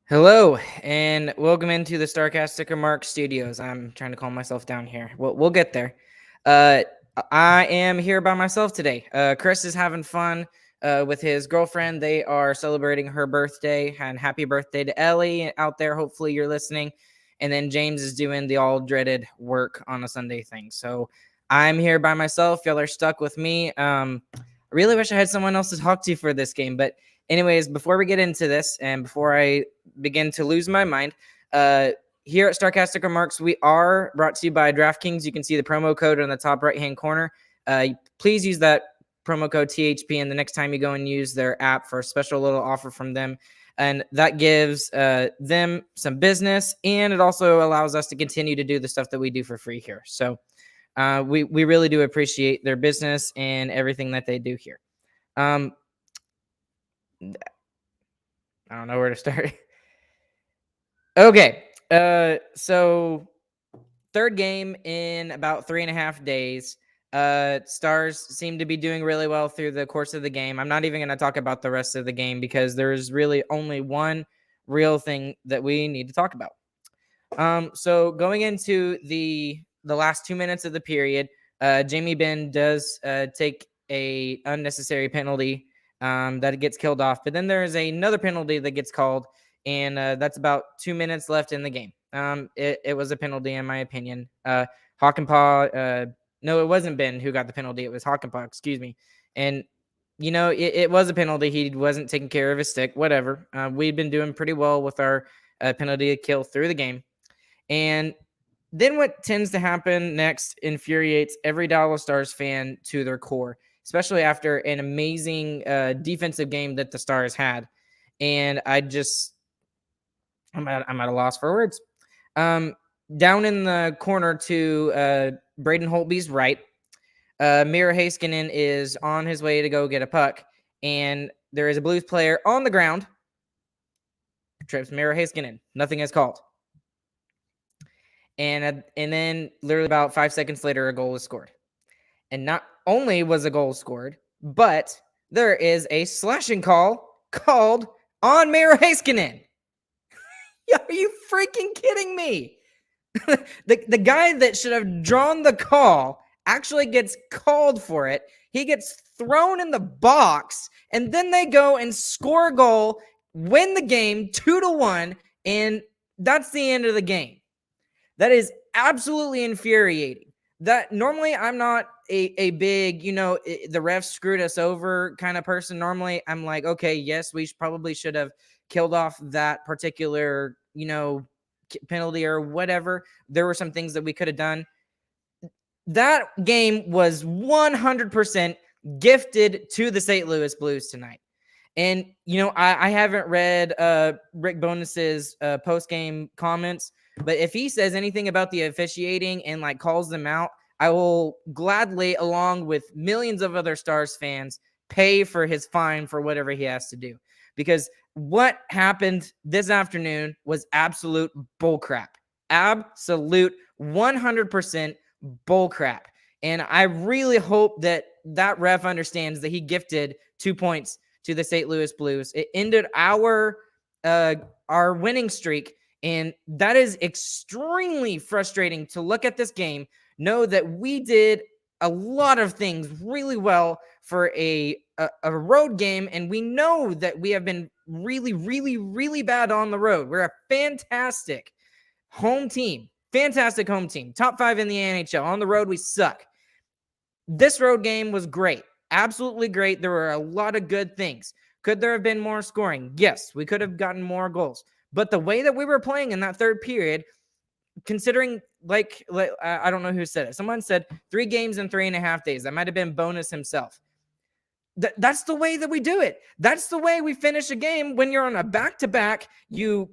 Hello and welcome into the Starcast Sticker Mark Studios. I'm trying to calm myself down here. We'll get there. Uh, I am here by myself today. Chris is having fun with his girlfriend. They are celebrating her birthday, and happy birthday to Ellie out there. Hopefully you're listening. And then James is doing the all dreaded work on a Sunday thing. So I'm here by myself. Y'all are stuck with me. I really wish I had someone else to talk to for this game, but anyways, before we get into this and before I begin to lose my mind, here at Starcastic Remarks, we are brought to you by DraftKings. You can see the promo code on the top right-hand corner. Please use that promo code THP, and the next time you go and use their app for a special little offer from them. And that gives them some business, and it also allows us to continue to do the stuff that we do for free here. So we really do appreciate their business and everything that they do here. I don't know where to start. Okay. So third game in about 3.5 days. Stars seem to be doing really well through the course of the game. I'm not even going to talk about the rest of the game because there's really only one real thing that we need to talk about. So going into the last 2 minutes of the period, Jamie Benn does take a unnecessary penalty that gets killed off. But then there is another penalty that gets called, and that's about 2 minutes left in the game. It was a penalty, in my opinion. Hockenpah, no, it wasn't Ben who got the penalty. It was Hockenpah, excuse me. And, it was a penalty. He wasn't taking care of his stick, whatever. We've been doing pretty well with our penalty kill through the game. And then what tends to happen next infuriates every Dallas Stars fan to their core, especially after an amazing defensive game that the Stars had. And I'm at a loss for words. Down in the corner to Braden Holtby's right, Miro Heiskanen is on his way to go get a puck, and there is a Blues player on the ground. Trips Miro Heiskanen. Nothing is called. And then literally about 5 seconds later, a goal was scored. And not only was a goal scored, but there is a slashing call called on Miro Heiskanen. Are you freaking kidding me? the guy that should have drawn the call actually gets called for it. He gets thrown in the box, and then they go and score a goal, win the game 2-1, and that's the end of the game. That is absolutely infuriating. That normally I'm not a big, the refs screwed us over kind of person. Normally I'm like, okay, yes, we probably should have killed off that particular, penalty or whatever. There were some things that we could have done. That game was 100% gifted to the St. Louis Blues tonight. And, I haven't read Rick Bonus's post-game comments, but if he says anything about the officiating and calls them out, I will gladly, along with millions of other Stars fans, pay for his fine for whatever he has to do. Because what happened this afternoon was absolute bullcrap. Absolute 100% bullcrap. And I really hope that ref understands that he gifted 2 points to the St. Louis Blues. It ended our winning streak, and that is extremely frustrating to look at this game, know that we did a lot of things really well for a road game, and we know that we have been really, really, really bad on the road. We're a fantastic home team. Fantastic home team. Top 5 in the NHL. On the road, we suck. This road game was great. Absolutely great. There were a lot of good things. Could there have been more scoring? Yes, we could have gotten more goals. But the way that we were playing in that third period, considering, I don't know who said it. Someone said 3 games in 3.5 days. That might have been Bonus himself. That's the way that we do it. That's the way we finish a game when you're on a back-to-back. You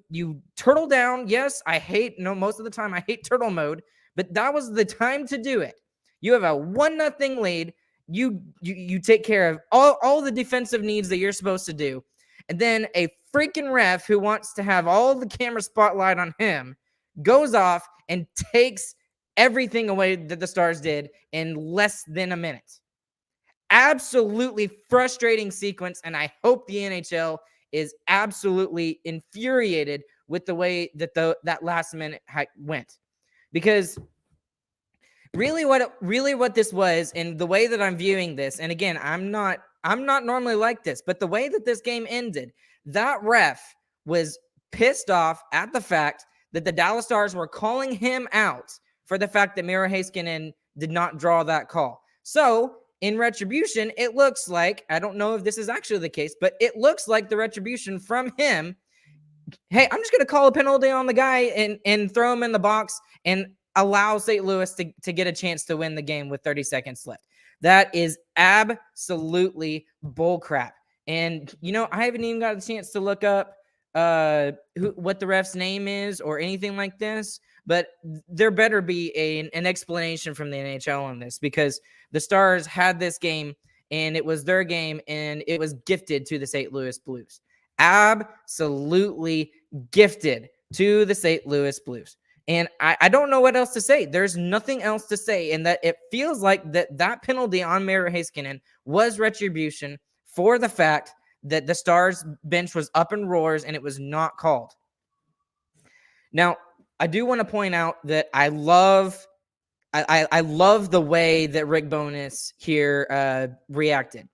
turtle down. Yes, most of the time I hate turtle mode, but that was the time to do it. You have a 1-0 lead. You take care of all the defensive needs that you're supposed to do. And then a freaking ref who wants to have all the camera spotlight on him goes off and takes everything away that the Stars did in less than a minute. Absolutely frustrating sequence, and I hope the NHL is absolutely infuriated with the way that that last minute went, because really what this was, and the way that I'm viewing this, and again, I'm not normally like this, but the way that this game ended, that ref was pissed off at the fact that the Dallas Stars were calling him out for the fact that Miro Heiskanen did not draw that call. So in retribution, it looks like, I don't know if this is actually the case, but it looks like the retribution from him, hey, I'm just going to call a penalty on the guy and throw him in the box and allow St. Louis to get a chance to win the game with 30 seconds left. That is absolutely bullcrap. And, I haven't even got a chance to look up what the ref's name is or anything like this, but there better be an explanation from the NHL on this, because the Stars had this game and it was their game and it was gifted to the St. Louis Blues. Absolutely gifted to the St. Louis Blues. And I don't know what else to say. There's nothing else to say. And that it feels like that penalty on Miro Heiskanen was retribution for the fact that the Stars bench was up in roars and it was not called. Now, I do want to point out that I love the way that Rick Bowness here reacted.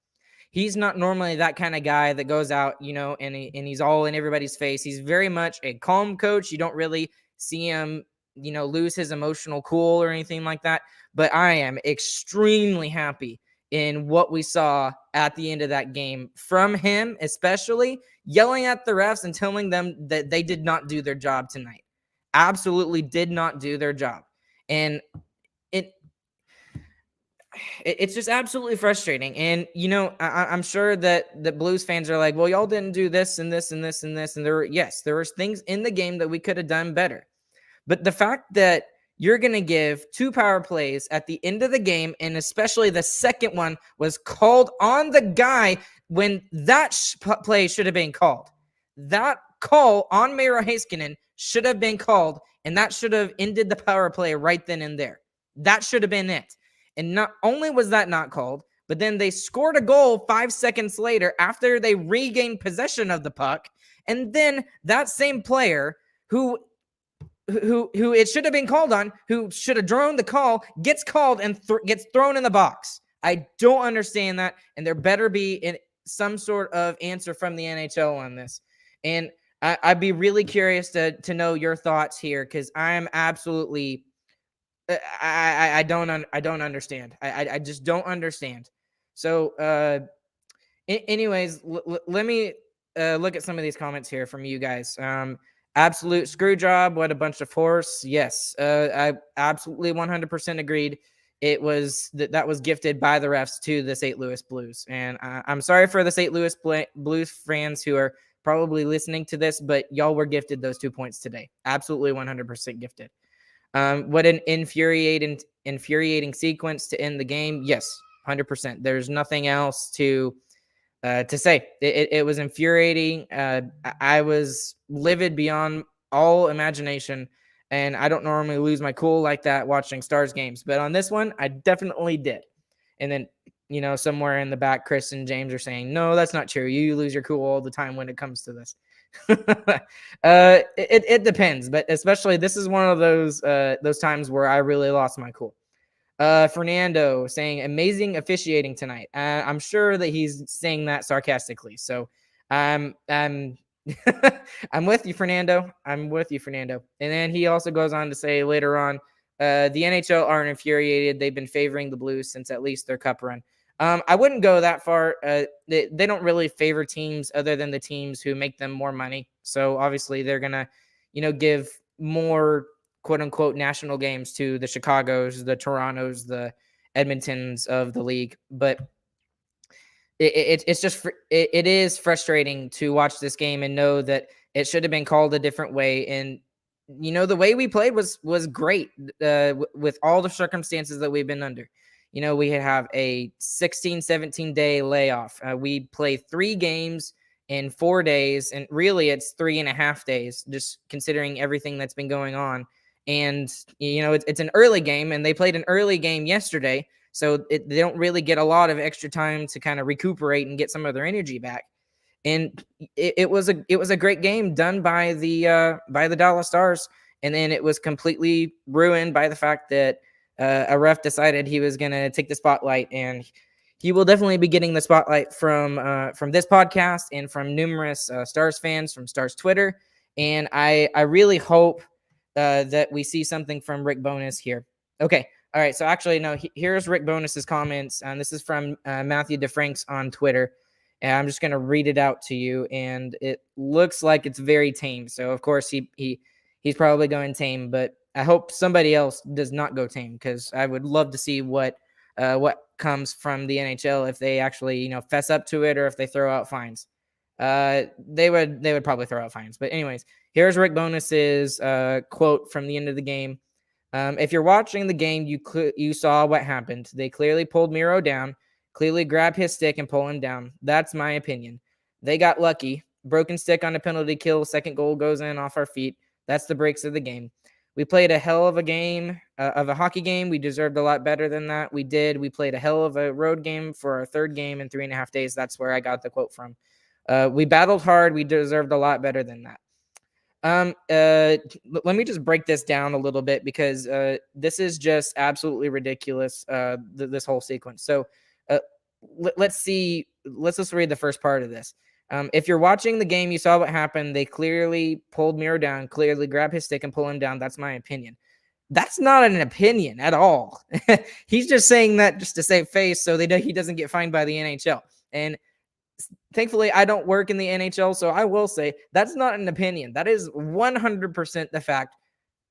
He's not normally that kind of guy that goes out, and he's all in everybody's face. He's very much a calm coach. You don't really see him, lose his emotional cool or anything like that. But I am extremely happy in what we saw at the end of that game from him, especially yelling at the refs and telling them that they did not do their job tonight. Absolutely did not do their job. And it's just absolutely frustrating. And, I'm sure that the Blues fans are like, well, y'all didn't do this and this and this and this. And there were things in the game that we could have done better. But the fact that you're going to give 2 power plays at the end of the game, and especially the second one was called on the guy when that play should have been called. That call on Miro Heiskanen should have been called, and that should have ended the power play right then and there. That should have been it. And not only was that not called, but then they scored a goal 5 seconds later after they regained possession of the puck. And then that same player who it should have been called on, who should have drawn the call, gets called and gets thrown in the box. I don't understand that. And there better be some sort of answer from the NHL on this. And I'd be really curious to know your thoughts here, because I'm absolutely... I don't understand. I just don't understand. So, anyways, let me look at some of these comments here from you guys. Absolute screw job. What a bunch of horse. Yes, I absolutely 100% agreed. It was that was gifted by the refs to the St. Louis Blues, and I'm sorry for the St. Louis Blues fans who are probably listening to this, but y'all were gifted those 2 points today. Absolutely 100% gifted. What an infuriating sequence to end the game. Yes, 100%. There's nothing else to say. It was infuriating. I was livid beyond all imagination, and I don't normally lose my cool like that watching Stars games, but on this one, I definitely did. And then, somewhere in the back, Chris and James are saying, no, that's not true. You lose your cool all the time when it comes to this. It depends, but especially this is one of those times where I really lost my cool. Fernando saying amazing officiating tonight. I'm sure that he's saying that sarcastically. So I'm with you, Fernando. I'm with you, Fernando. And then he also goes on to say later on, the NHL aren't infuriated. They've been favoring the Blues since at least their cup run. I wouldn't go that far. They don't really favor teams other than the teams who make them more money. So obviously they're going to, give more quote unquote national games to the Chicagos, the Torontos, the Edmontons of the league. But it is frustrating to watch this game and know that it should have been called a different way. And, the way we played was great with all the circumstances that we've been under. We have a 16, 17 day layoff. We play 3 games in 4 days, and really it's 3.5 days, just considering everything that's been going on. And, it's an early game, and they played an early game yesterday. So they don't really get a lot of extra time to kind of recuperate and get some of their energy back. And it was a great game done by the Dallas Stars, and then it was completely ruined by the fact that a ref decided he was going to take the spotlight, and he will definitely be getting the spotlight from this podcast and from numerous Stars fans from Stars Twitter. And I really hope that we see something from Rick Bowness here. Okay. All right. So actually, no, here's Rick Bonus's comments. And this is from Matthew DeFranks on Twitter. And I'm just going to read it out to you. And it looks like it's very tame. So, of course, he's probably going tame. But I hope somebody else does not go tame, because I would love to see what comes from the NHL if they actually, fess up to it, or if they throw out fines. They would probably throw out fines. But anyways, here's Rick Bonus's quote from the end of the game. If you're watching the game, you saw what happened. They clearly pulled Miro down, clearly grab his stick and pull him down. That's my opinion. They got lucky. Broken stick on a penalty kill. Second goal goes in off our feet. That's the breaks of the game. We played a hell of a game, of a hockey game. We deserved a lot better than that. We did. We played a hell of a road game for our third game in 3.5 days. That's where I got the quote from. We battled hard. We deserved a lot better than that. Let me just break this down a little bit, because this is just absolutely ridiculous, this whole sequence. So let's see. Let's just read the first part of this. If you're watching the game, you saw what happened. They clearly pulled Miro down, clearly grabbed his stick and pull him down. That's my opinion. That's not an opinion at all. He's just saying that just to save face, so he doesn't get fined by the NHL. And thankfully, I don't work in the NHL, so I will say that's not an opinion. That is 100% the fact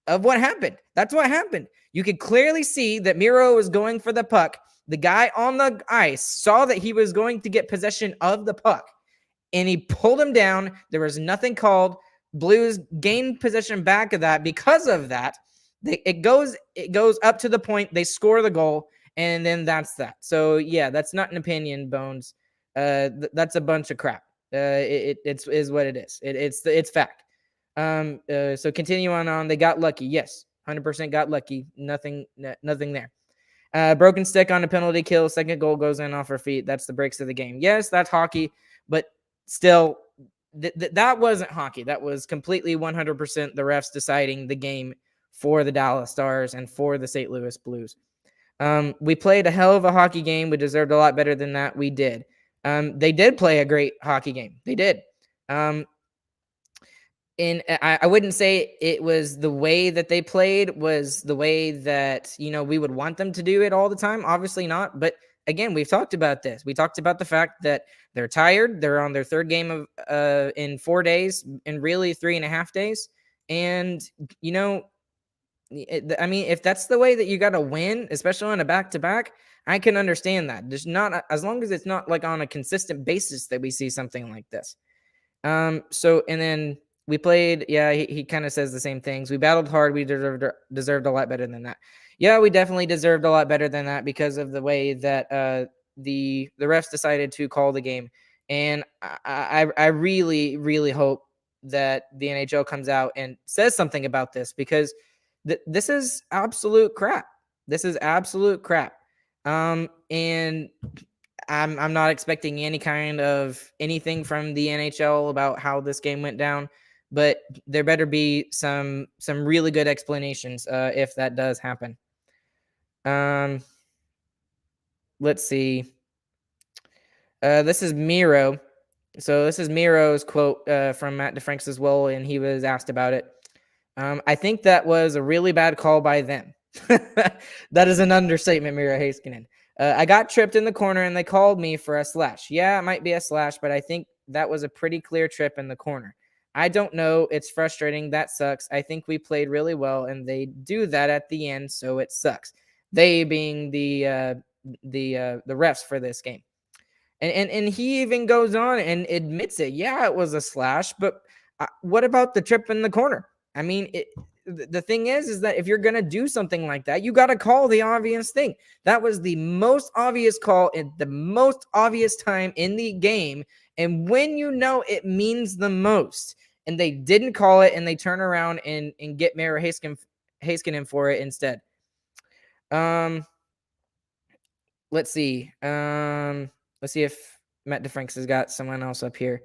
of what happened. That's what happened. You could clearly see that Miro was going for the puck. The guy on the ice saw that he was going to get possession of the puck, and he pulled him down. There was nothing called. Blues gained possession back of that. Because of that, it goes up to the point. They score the goal, and then that's that. So, yeah, that's not an opinion, Bones. That's a bunch of crap. It's what it is. It's fact. So continue on. They got lucky. Yes, 100% got lucky. Nothing there. Broken stick on a penalty kill. Second goal goes in off our feet. That's the breaks of the game. Yes, that's hockey, but still, that wasn't hockey. That was completely 100% the refs deciding the game for the Dallas Stars and for the St. Louis Blues. We played a hell of a hockey game. We deserved a lot better than that. We did. They did play a great hockey game. They did. And I wouldn't say it was the way that they played was the way that, we would want them to do it all the time. Obviously not. But again, we've talked about this. We talked about the fact that they're tired. They're on their third game of in 4 days, and really 3.5 days. And, if that's the way that you got to win, especially on a back-to-back, I can understand that. Just not as long as it's not like on a consistent basis that we see something like this. So, and then we played. Yeah, he kind of says the same things. We battled hard. We deserved a lot better than that. Yeah, we definitely deserved a lot better than that because of the way that the refs decided to call the game. And I really, really hope that the NHL comes out and says something about this, because this is absolute crap. This is absolute crap. And I'm not expecting any kind of anything from the NHL about how this game went down, but there better be some really good explanations if that does happen. Let's see. This is Miro. So this is Miro's quote from Matt DeFranks as well, and he was asked about it. I think that was a really bad call by them. That is an understatement, Miro Heiskanen. I got tripped in the corner and they called me for a slash. Yeah, it might be a slash, but I think that was a pretty clear trip in the corner. I don't know. It's frustrating. That sucks. I think we played really well, and they do that at the end, so it sucks. They being the refs for this game. And he even goes on and admits it. Yeah, it was a slash, but what about the trip in the corner? I mean, the thing is that if you're going to do something like that, you got to call the obvious thing. That was the most obvious call at the most obvious time in the game. And when it means the most, and they didn't call it, and they turn around and get Miro Heiskanen for it instead. Let's see. Let's see if Matt DeFranks has got someone else up here.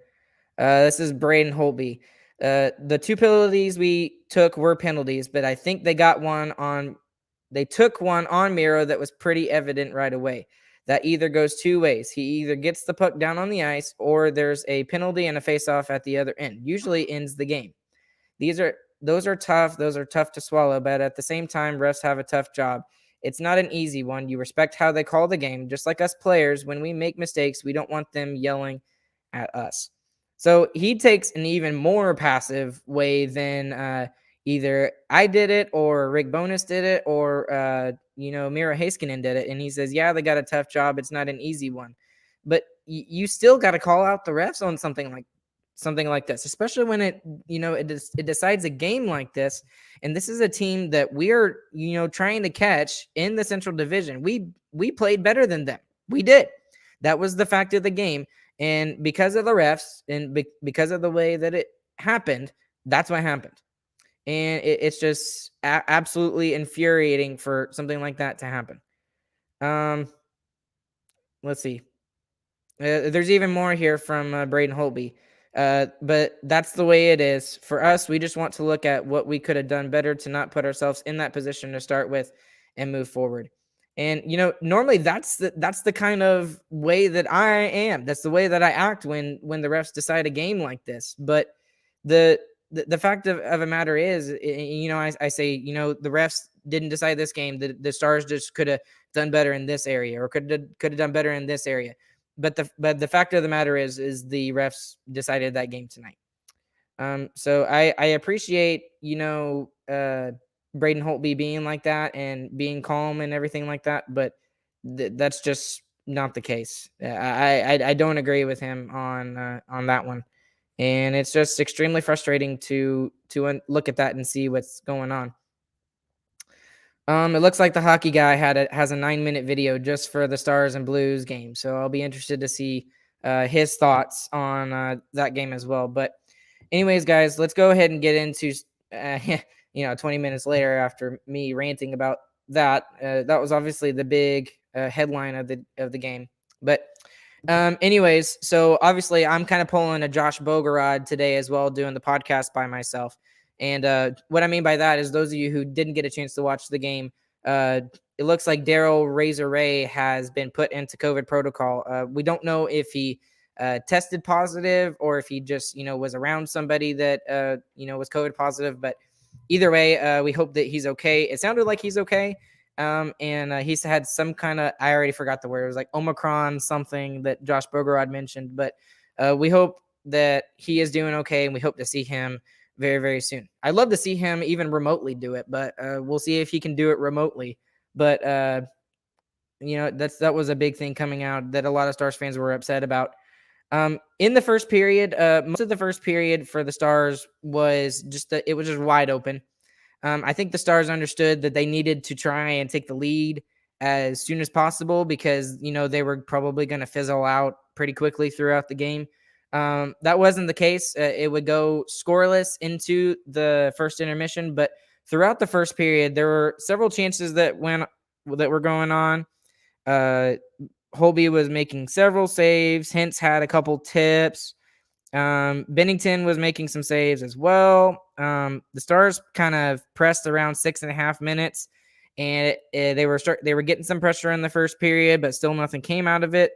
This is Braden Holtby. The two penalties we took were penalties, but I think they took one on Miro that was pretty evident right away. That either goes two ways. He either gets the puck down on the ice, or there's a penalty and a face-off at the other end. Usually ends the game. Those are tough. Those are tough to swallow, but at the same time, refs have a tough job. It's not an easy one. You respect how they call the game, just like us players. When we make mistakes, we don't want them yelling at us. So he takes an even more passive way than either I did it or Rick Bonus did it or Mira Heiskanen did it. And he says, yeah, they got a tough job. It's not an easy one. But you still got to call out the refs on something like this, especially when it decides a game like this. And this is a team that we're trying to catch in the Central Division. We played better than them. We did. That was the fact of the game. And because of the refs and because of the way that it happened, that's what happened. And it's just absolutely infuriating for something like that to happen. Let's see. There's even more here from Braden Holtby. But that's the way it is. For us, we just want to look at what we could have done better to not put ourselves in that position to start with and move forward. And normally that's the kind of way that I am. That's the way that I act when the refs decide a game like this. But the fact of a matter is, I say, the refs didn't decide this game. The Stars just could have done better in this area, or could have done better in this area. But the fact of the matter is the refs decided that game tonight. So I appreciate Braden Holtby being like that and being calm and everything like that, but that's just not the case. I don't agree with him on that one, and it's just extremely frustrating to look at that and see what's going on. It looks like the hockey guy has a 9-minute video just for the Stars and Blues game, so I'll be interested to see his thoughts on that game as well. But anyways, guys, let's go ahead and get into 20 minutes later after me ranting about that. That was obviously the big headline of the game. But anyways, so obviously I'm kind of pulling a Josh Bogorod today as well, doing the podcast by myself. And what I mean by that is, those of you who didn't get a chance to watch the game, it looks like Daryl Razor Ray has been put into COVID protocol. We don't know if he tested positive or if he just, was around somebody that, was COVID positive. But either way, we hope that he's okay. It sounded like he's okay. And he's had some kind of, I already forgot the word. It was like Omicron something that Josh Bogorod mentioned. But we hope that he is doing okay, and we hope to see him very, very soon. I'd love to see him even remotely do it, but we'll see if he can do it remotely. But that was a big thing coming out that a lot of Stars fans were upset about. In the first period, most of the first period for the Stars was just it was just wide open. I think the Stars understood that they needed to try and take the lead as soon as possible, because they were probably going to fizzle out pretty quickly throughout the game. That wasn't the case. It would go scoreless into the first intermission, but throughout the first period, there were several chances that were going on. Holtby was making several saves. Hintz had a couple tips. Bennington was making some saves as well. The Stars kind of pressed around 6.5 minutes, and they were getting some pressure in the first period, but still nothing came out of it.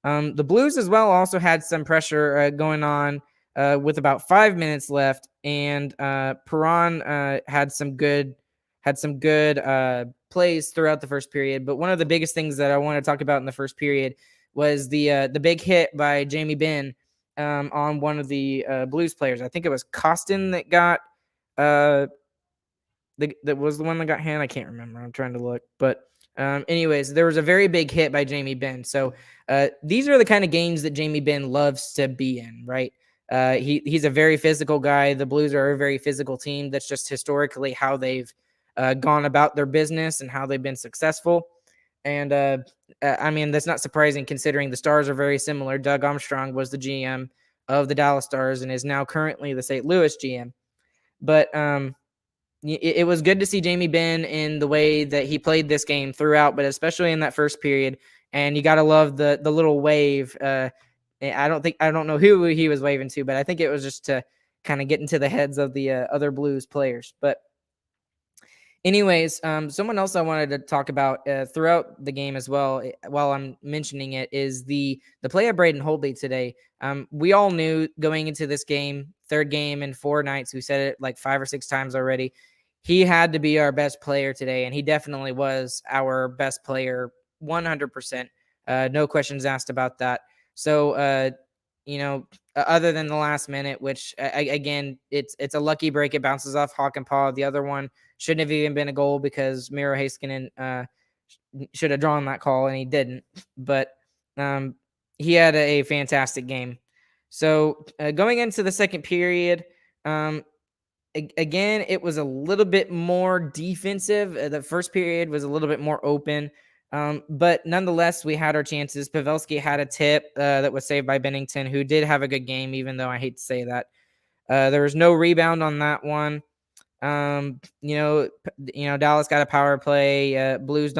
The Blues as well also had some pressure going on with about 5 minutes left, and Perron had some good plays throughout the first period. But one of the biggest things that I want to talk about in the first period was the big hit by Jamie Benn on one of the Blues players. I think it was Costin that got that was the one that got hand. I can't remember. I'm trying to look, but anyways, there was a very big hit by Jamie Benn. So these are the kind of games that Jamie Benn loves to be in, right? He's a very physical guy. The Blues are a very physical team. That's just historically how they've gone about their business and how they've been successful. And I mean, that's not surprising considering the Stars are very similar. Doug Armstrong was the GM of the Dallas Stars and is now currently the St. Louis GM. But it was good to see Jamie Benn in the way that he played this game throughout, but especially in that first period. And you got to love the little wave I don't know who he was waving to, but I think it was just to kind of get into the heads of the other Blues players. But anyways, someone else I wanted to talk about throughout the game as well, while I'm mentioning it, is the play of Braden Holtby today. We all knew going into this game, third game in 4 nights, we said it like 5 or 6 times already, he had to be our best player today, and he definitely was our best player, 100%. No questions asked about that. So, other than the last minute, which again, it's a lucky break. It bounces off Hawk and Paw. The other one shouldn't have even been a goal because Miro Heiskanen should have drawn that call, and he didn't. But he had a fantastic game. So going into the second period, again, it was a little bit more defensive. The first period was a little bit more open. But nonetheless, we had our chances. Pavelski had a tip that was saved by Bennington, who did have a good game, even though I hate to say that. There was no rebound on that one. Dallas got a power play. Blues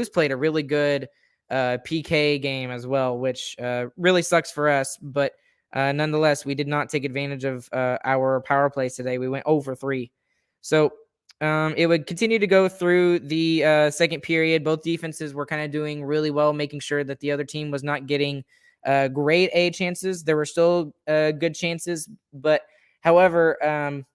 played a really good PK game as well, which really sucks for us. But nonetheless, we did not take advantage of our power plays today. We went over 3. So it would continue to go through the second period. Both defenses were kind of doing really well, making sure that the other team was not getting grade A chances. There were still good chances, but however,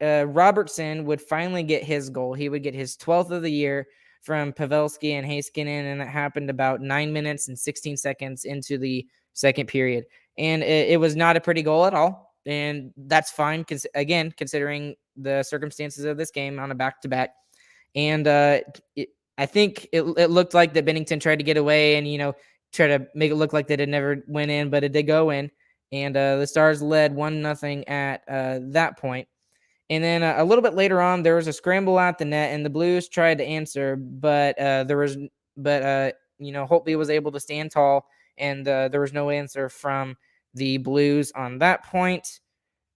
Robertson would finally get his goal. He would get his 12th of the year from Pavelski and Heiskanen, and it happened about 9 minutes and 16 seconds into the second period. And it was not a pretty goal at all, and that's fine, again, considering the circumstances of this game on a back-to-back. And I think it looked like that Bennington tried to get away and, try to make it look like that it never went in, but it did go in. And the Stars led 1-0 at that point. And then a little bit later on, there was a scramble at the net, and the Blues tried to answer, but Holtby was able to stand tall, and there was no answer from the Blues on that point.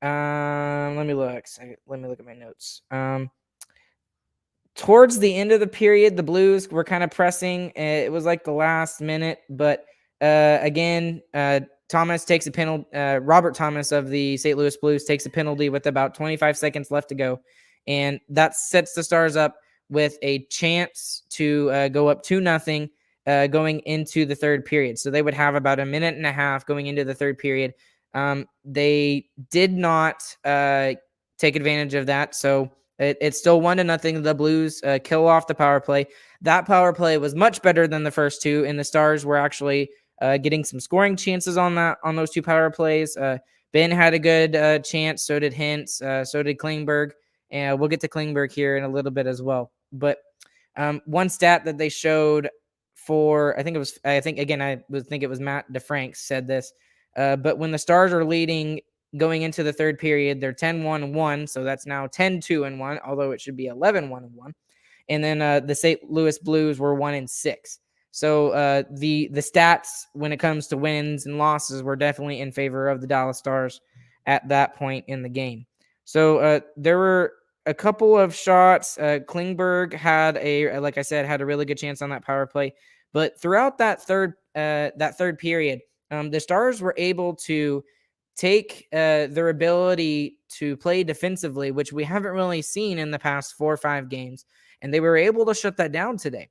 Let me look. Let me look at my notes. Towards the end of the period, the Blues were kind of pressing. It was like the last minute, but again, Thomas takes a penalty. Robert Thomas of the St. Louis Blues takes a penalty with about 25 seconds left to go, and that sets the Stars up with a chance to go up 2-0 going into the third period. So they would have about a minute and a half going into the third period. They did not take advantage of that, so it's still 1-0. The Blues kill off the power play. That power play was much better than the first two, and the Stars were actually getting some scoring chances on those 2 power plays. Ben had a good chance. So did Hintz. So did Klingberg. And we'll get to Klingberg here in a little bit as well. But one stat that they showed I think it was Matt DeFrank said this. But when the Stars are leading going into the third period, they're 10-1-1. So that's now 10-2-1, although it should be 11-1-1. And then the St. Louis Blues were 1-6. So the stats when it comes to wins and losses were definitely in favor of the Dallas Stars at that point in the game. So there were a couple of shots. Klingberg had like I said, had a really good chance on that power play. But throughout that third period, the Stars were able to take their ability to play defensively, which we haven't really seen in the past 4 or 5 games, and they were able to shut that down today.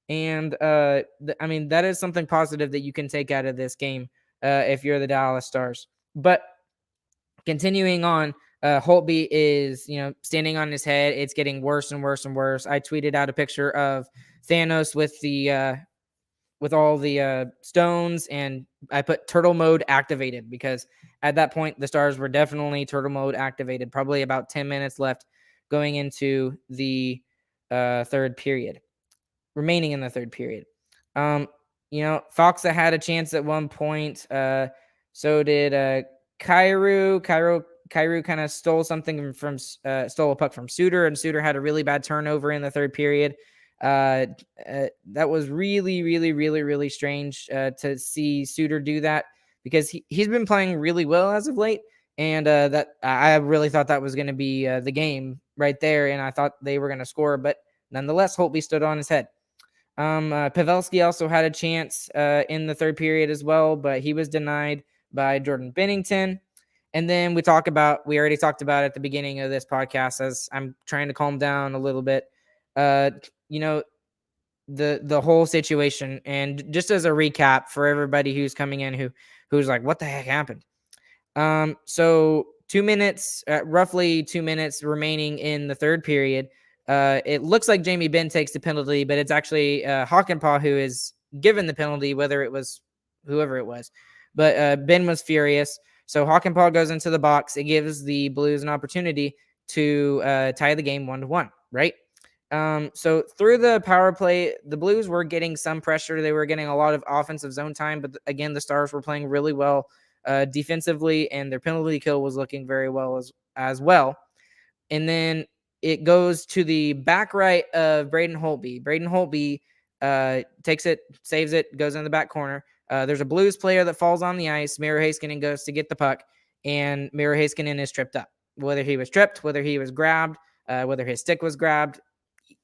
And that is something positive that you can take out of this game if you're the Dallas Stars. But continuing on, Holtby is standing on his head. It's getting worse and worse and worse. I tweeted out a picture of Thanos with all the stones, and I put turtle mode activated because at that point the Stars were definitely turtle mode activated. Probably about 10 minutes left going into the remaining in the third period. Foxa had a chance at one point. So did Kyrou. Kyrou kind of stole a puck from Suter, and Suter had a really bad turnover in the third period. That was really, really, really, really strange to see Suter do that because he's been playing really well as of late. And that I really thought that was going to be the game right there, and I thought they were going to score, but nonetheless, Holtby stood on his head. Pavelski also had a chance in the third period as well, but he was denied by Jordan Bennington. And then we already talked about at the beginning of this podcast, as I'm trying to calm down a little bit, you know, the whole situation. And just as a recap for everybody who's coming in who's like, what the heck happened? So 2 minutes, roughly 2 minutes remaining in the third period. It looks like Jamie Benn takes the penalty, but it's actually Hockenpah who is given the penalty, whether it was whoever it was. But Ben was furious. So Hockenpah goes into the box. It gives the Blues an opportunity to tie the game 1-1, right? So through the power play, the Blues were getting some pressure. They were getting a lot of offensive zone time, but again, the Stars were playing really well defensively, and their penalty kill was looking very well as well. And then it goes to the back right of Braden Holtby. Braden Holtby takes it, saves it, goes in the back corner. There's a Blues player that falls on the ice. Miro Heiskanen goes to get the puck, and Miro Heiskanen is tripped up. Whether he was tripped, whether he was grabbed, whether his stick was grabbed,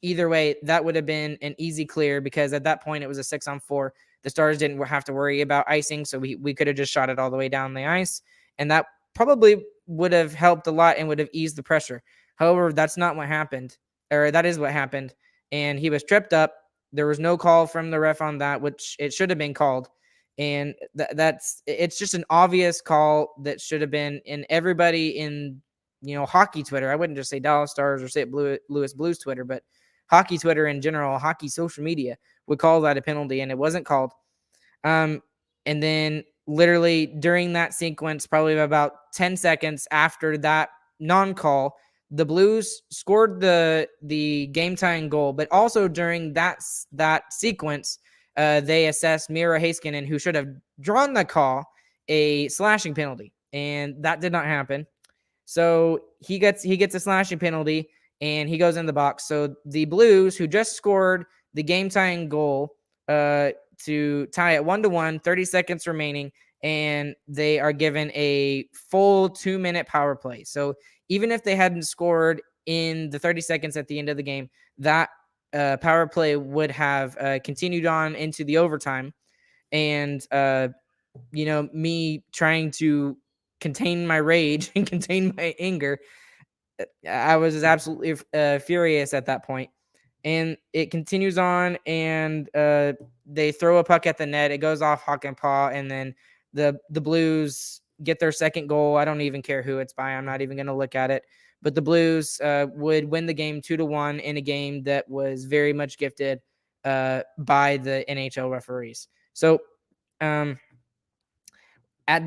either way, that would have been an easy clear, because at that point it was a 6-on-4. The Stars didn't have to worry about icing, so we could have just shot it all the way down the ice, and that probably would have helped a lot and would have eased the pressure. However, that's not what happened, or that is what happened, and he was tripped up. There was no call from the ref on that, which it should have been called, and it's just an obvious call that should have been. In everybody in hockey Twitter, I wouldn't just say Dallas Stars or say Louis Blues Twitter, but hockey Twitter in general, hockey social media would call that a penalty, and it wasn't called. And then literally during that sequence, probably about 10 seconds after that non-call, the Blues scored the game-tying goal, but also during that sequence, they assessed Miro Heiskanen, who should have drawn the call, a slashing penalty, and that did not happen. So he gets a slashing penalty, and he goes in the box. So the Blues, who just scored the game-tying goal to tie it 1-1, 30 seconds remaining, and they are given a full 2-minute power play. So even if they hadn't scored in the 30 seconds at the end of the game, that power play would have continued on into the overtime. And, me trying to contain my rage and contain my anger, I was absolutely furious at that point. And it continues on, and they throw a puck at the net. It goes off Hockenpah, and then the Blues get their second goal. I don't even care who it's by. I'm not even going to look at it. But the Blues would win the game 2-1 in a game that was very much gifted by the NHL referees. So at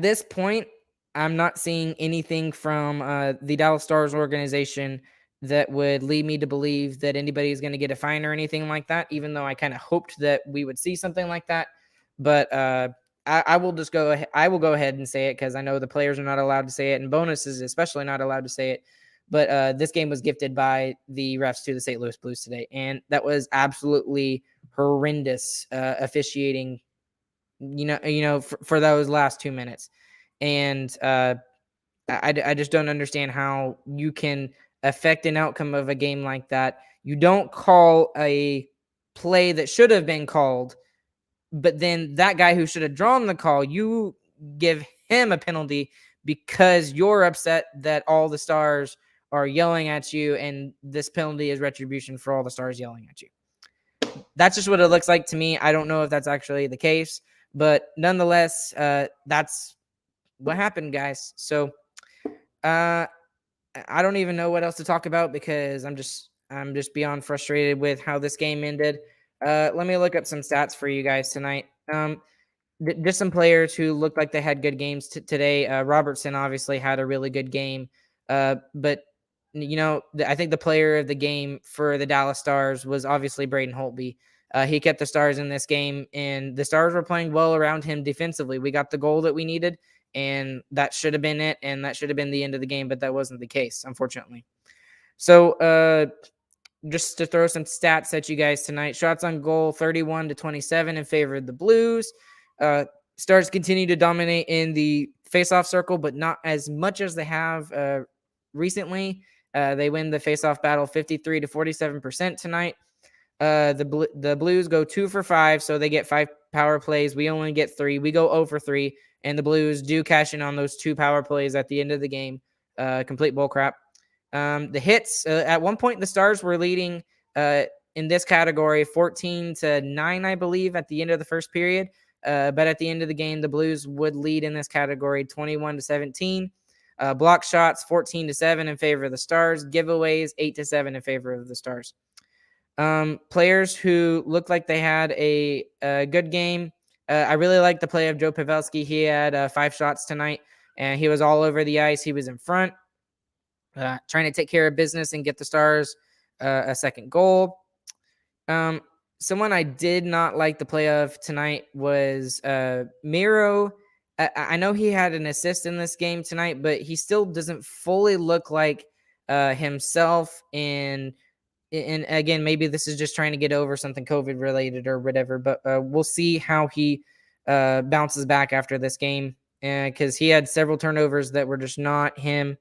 this point, I'm not seeing anything from the Dallas Stars organization that would lead me to believe that anybody is going to get a fine or anything like that, even though I kind of hoped that we would see something like that. But I will just go ahead. I will go ahead and say it, because I know the players are not allowed to say it, and bonuses especially not allowed to say it. But this game was gifted by the refs to the St. Louis Blues today, and that was absolutely horrendous officiating. For those last 2 minutes. And I just don't understand how you can affect an outcome of a game like that. You don't call a play that should have been called, but then that guy who should have drawn the call, you give him a penalty because you're upset that all the Stars are yelling at you, and this penalty is retribution for all the Stars yelling at you. That's just what it looks like to me. I don't know if that's actually the case, but nonetheless, that's what happened, guys. So I don't even know what else to talk about, because I'm just beyond frustrated with how this game ended. Let me look up some stats for you guys tonight. Just some players who looked like they had good games today. Robertson obviously had a really good game, but I think the player of the game for the Dallas Stars was obviously Braden Holtby. He kept the Stars in this game, and the Stars were playing well around him defensively. We got the goal that we needed, and that should have been it, and that should have been the end of the game, but that wasn't the case, unfortunately. So just to throw some stats at you guys tonight, shots on goal 31-27 in favor of the Blues. Stars continue to dominate in the faceoff circle, but not as much as they have recently. They win the faceoff battle 53-47% tonight. The Blues go 2 for 5, so they get 5 power plays. We only get 3. We go 0 for 3, and the Blues do cash in on those 2 power plays at the end of the game. Complete bull crap. The hits, at one point, the Stars were leading in this category 14-9, I believe, at the end of the first period. But at the end of the game, the Blues would lead in this category 21-17. Block shots 14-7 in favor of the Stars. Giveaways 8-7 in favor of the Stars. Players who looked like they had a good game. I really like the play of Joe Pavelski. He had 5 shots tonight, and he was all over the ice. He was in front, trying to take care of business and get the Stars a second goal. Someone I did not like the play of tonight was Miro. I know he had an assist in this game tonight, but he still doesn't fully look like himself. And again, maybe this is just trying to get over something COVID related or whatever, but we'll see how he bounces back after this game, because he had several turnovers that were just not him.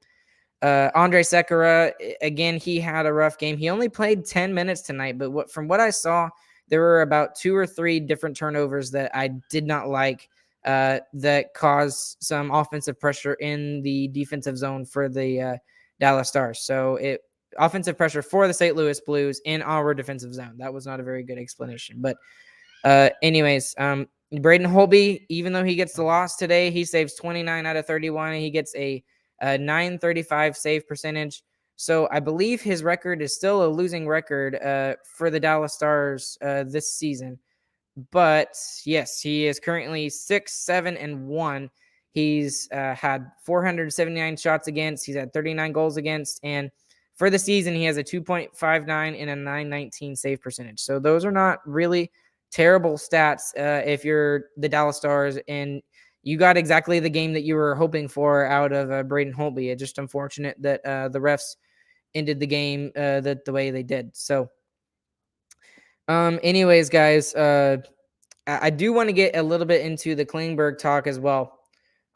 Andre Sekera, again, he had a rough game. He only played 10 minutes tonight, but from what I saw, there were about 2 or 3 different turnovers that I did not like, that caused some offensive pressure in the defensive zone for the Dallas Stars. So offensive pressure for the St. Louis Blues in our defensive zone. That was not a very good explanation. But anyways, Braden Holtby, even though he gets the loss today, he saves 29 out of 31. And he gets a 935 save percentage. So I believe his record is still a losing record for the Dallas Stars this season. But yes, he is currently 6-7-1. He's had 479 shots against. He's had 39 goals against. And for the season, he has a 2.59 and a 919 save percentage. So those are not really terrible stats if you're the Dallas Stars, and you got exactly the game that you were hoping for out of Braden Holtby. It's just unfortunate that the refs ended the game the way they did. So anyways, guys, I do want to get a little bit into the Klingberg talk as well.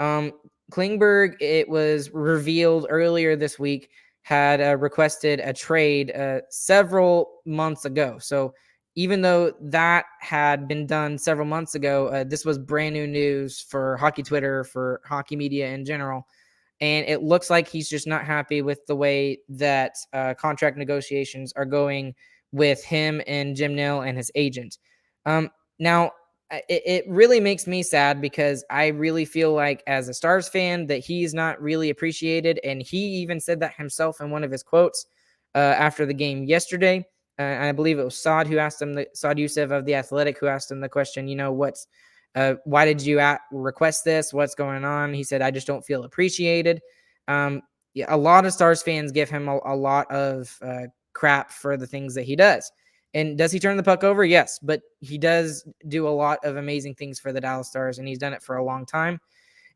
Klingberg, it was revealed earlier this week, had requested a trade several months ago. So even though that had been done several months ago, this was brand new news for hockey Twitter, for hockey media in general. And it looks like he's just not happy with the way that contract negotiations are going with him and Jim Nill and his agent. Now, it really makes me sad, because I really feel like, as a Stars fan, that he's not really appreciated. And he even said that himself in one of his quotes after the game yesterday. I believe it was Saad Youssef of The Athletic, who asked him the question, why did you request this? What's going on? He said, I just don't feel appreciated. A lot of Stars fans give him a lot of crap for the things that he does. And does he turn the puck over? Yes, but he does do a lot of amazing things for the Dallas Stars, and he's done it for a long time.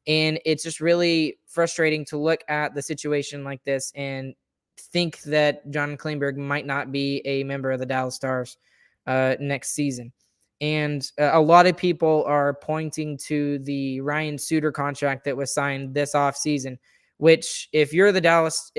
And it's just really frustrating to look at the situation like this and think that John Klingberg might not be a member of the Dallas Stars next season. And a lot of people are pointing to the Ryan Suter contract that was signed this offseason, which if you're a Dallas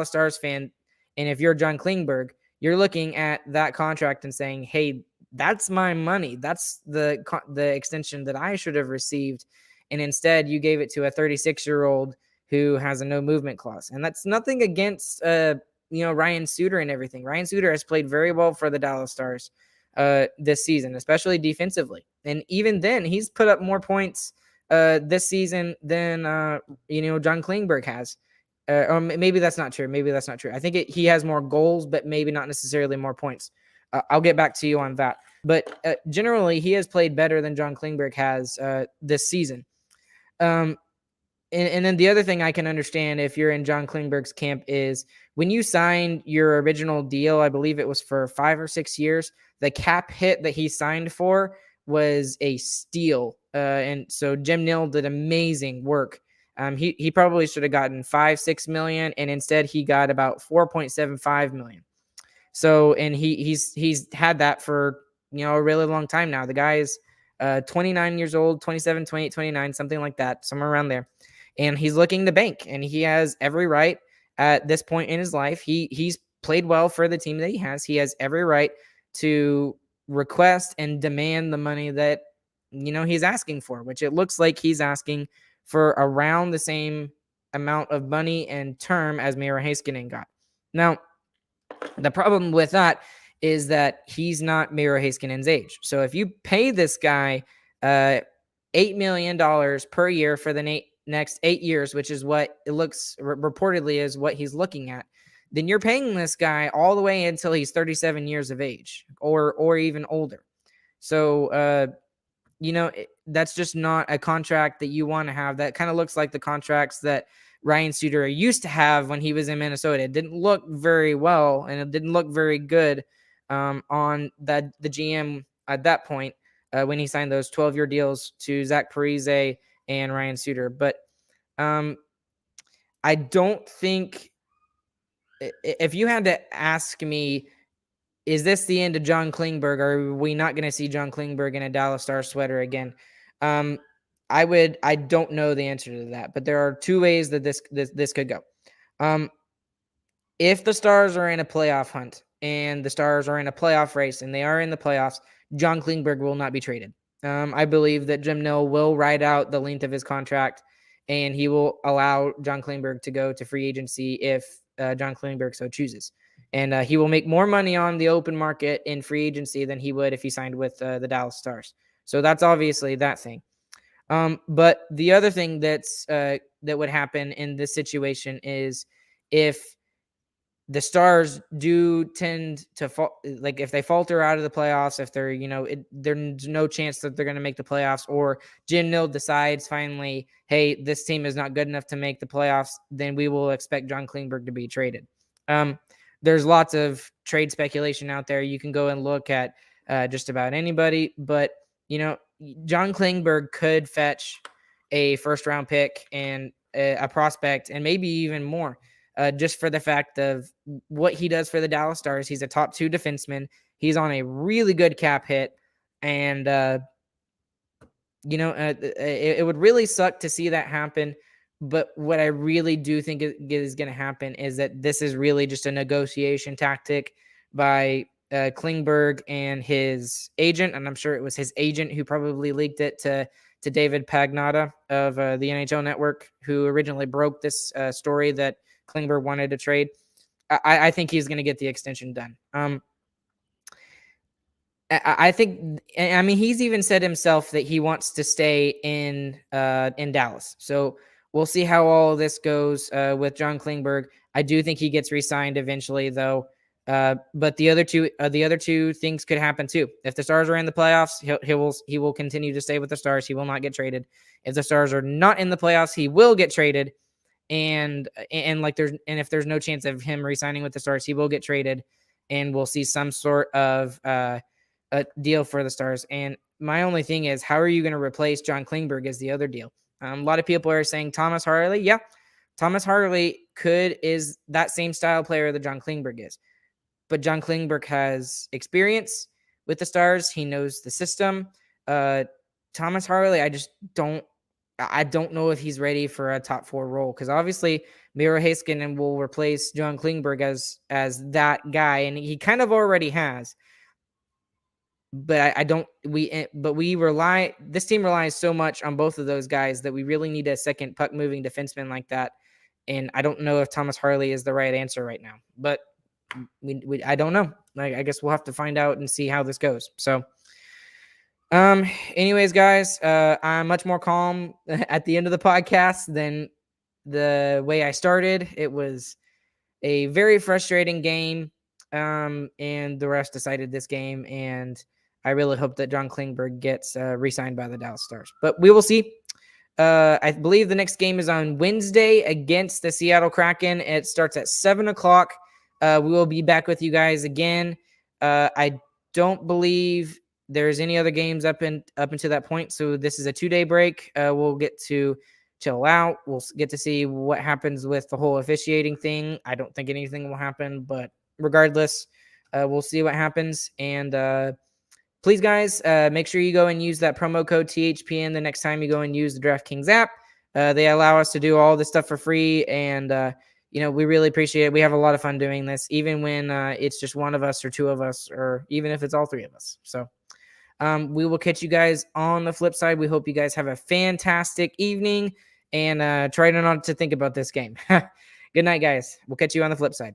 Stars fan, and if you're John Klingberg, you're looking at that contract and saying, hey, that's my money. That's the extension that I should have received. And instead you gave it to a 36-year-old who has a no movement clause. And that's nothing against, Ryan Suter and everything. Ryan Suter has played very well for the Dallas Stars this season, especially defensively. And even then, he's put up more points this season than, John Klingberg has. Or maybe that's not true. I think he has more goals, but maybe not necessarily more points. I'll get back to you on that. But generally, he has played better than John Klingberg has this season. And then the other thing I can understand if you're in John Klingberg's camp is when you signed your original deal, I believe it was for 5 or 6 years, the cap hit that he signed for was a steal. And so Jim Nill did amazing work. He probably should have gotten 5-6 million, and instead he got about 4.75 million. So, and he's had that for, a really long time now. The guy is 29 years old, 27, 28, 29, something like that, somewhere around there. And he's looking to bank, and he has every right at this point in his life. He's played well for the team that he has. He has every right to request and demand the money that he's asking for, which it looks like he's asking for around the same amount of money and term as Miro Heiskanen got. Now, the problem with that is that he's not Miro Heiskanen's age. So if you pay this guy $8 million per year for the next 8 years, which is what it looks reportedly is what he's looking at, then you're paying this guy all the way until he's 37 years of age or even older. So, that's just not a contract that you want to have. That kind of looks like the contracts that Ryan Suter used to have when he was in Minnesota. It didn't look very well, and it didn't look very good on the GM at that point when he signed those 12-year deals to Zach Parise and Ryan Suter. But I don't think, if you had to ask me, is this the end of John Klingberg? Or are we not going to see John Klingberg in a Dallas Stars sweater again? I don't know the answer to that, but there are two ways that this could go. If the Stars are in a playoff hunt and the Stars are in a playoff race and they are in the playoffs, John Klingberg will not be traded. I believe that Jim Nill will ride out the length of his contract, and he will allow John Klingberg to go to free agency if John Klingberg so chooses. And he will make more money on the open market in free agency than he would if he signed with the Dallas Stars. So that's obviously that thing. But the other thing that would happen in this situation is if the Stars do tend to fall, like if they falter out of the playoffs, if they're, there's no chance that they're going to make the playoffs, or Jim Nill decides finally, hey, this team is not good enough to make the playoffs, then we will expect John Klingberg to be traded. There's lots of trade speculation out there. You can go and look at just about anybody, but John Klingberg could fetch a first-round pick and a prospect, and maybe even more, just for the fact of what he does for the Dallas Stars. He's a top 2 defenseman. He's on a really good cap hit, and it would really suck to see that happen. But what I really do think is going to happen is that this is really just a negotiation tactic by Klingberg and his agent. And I'm sure it was his agent who probably leaked it to David Pagnotta of the NHL Network, who originally broke this story that Klingberg wanted to trade. I think he's going to get the extension done. I think, I mean, he's even said himself that he wants to stay in Dallas. So we'll see how all of this goes with John Klingberg. I do think he gets re-signed eventually, though. But the other two things could happen too. If the Stars are in the playoffs, he will continue to stay with the Stars. He will not get traded. If the Stars are not in the playoffs, he will get traded. And if there's no chance of him re-signing with the Stars, he will get traded, and we'll see some sort of a deal for the Stars. And my only thing is, how are you going to replace John Klingberg is the other deal. A lot of people are saying Thomas Harley. Yeah, Thomas Harley is that same style player that John Klingberg is. But John Klingberg has experience with the Stars. He knows the system. Thomas Harley, I don't know if he's ready for a top 4 role, because obviously Miro Heiskanen will replace John Klingberg as that guy, and he kind of already has. But this team relies so much on both of those guys that we really need a second puck moving defenseman like that. And I don't know if Thomas Harley is the right answer right now, but I don't know. I guess we'll have to find out and see how this goes. So, anyways, guys, I'm much more calm at the end of the podcast than the way I started. It was a very frustrating game. And the refs decided this game, and I really hope that John Klingberg gets re-signed by the Dallas Stars. But we will see. I believe the next game is on Wednesday against the Seattle Kraken. It starts at 7:00. We will be back with you guys again. I don't believe there's any other games up until that point, so this is a 2-day break. We'll get to chill out. We'll get to see what happens with the whole officiating thing. I don't think anything will happen, but regardless, we'll see what happens. And please, guys, make sure you go and use that promo code THPN the next time you go and use the DraftKings app. They allow us to do all this stuff for free, and we really appreciate it. We have a lot of fun doing this, even when it's just one of us or two of us, or even if it's all three of us. So we will catch you guys on the flip side. We hope you guys have a fantastic evening and try not to think about this game. Good night, guys. We'll catch you on the flip side.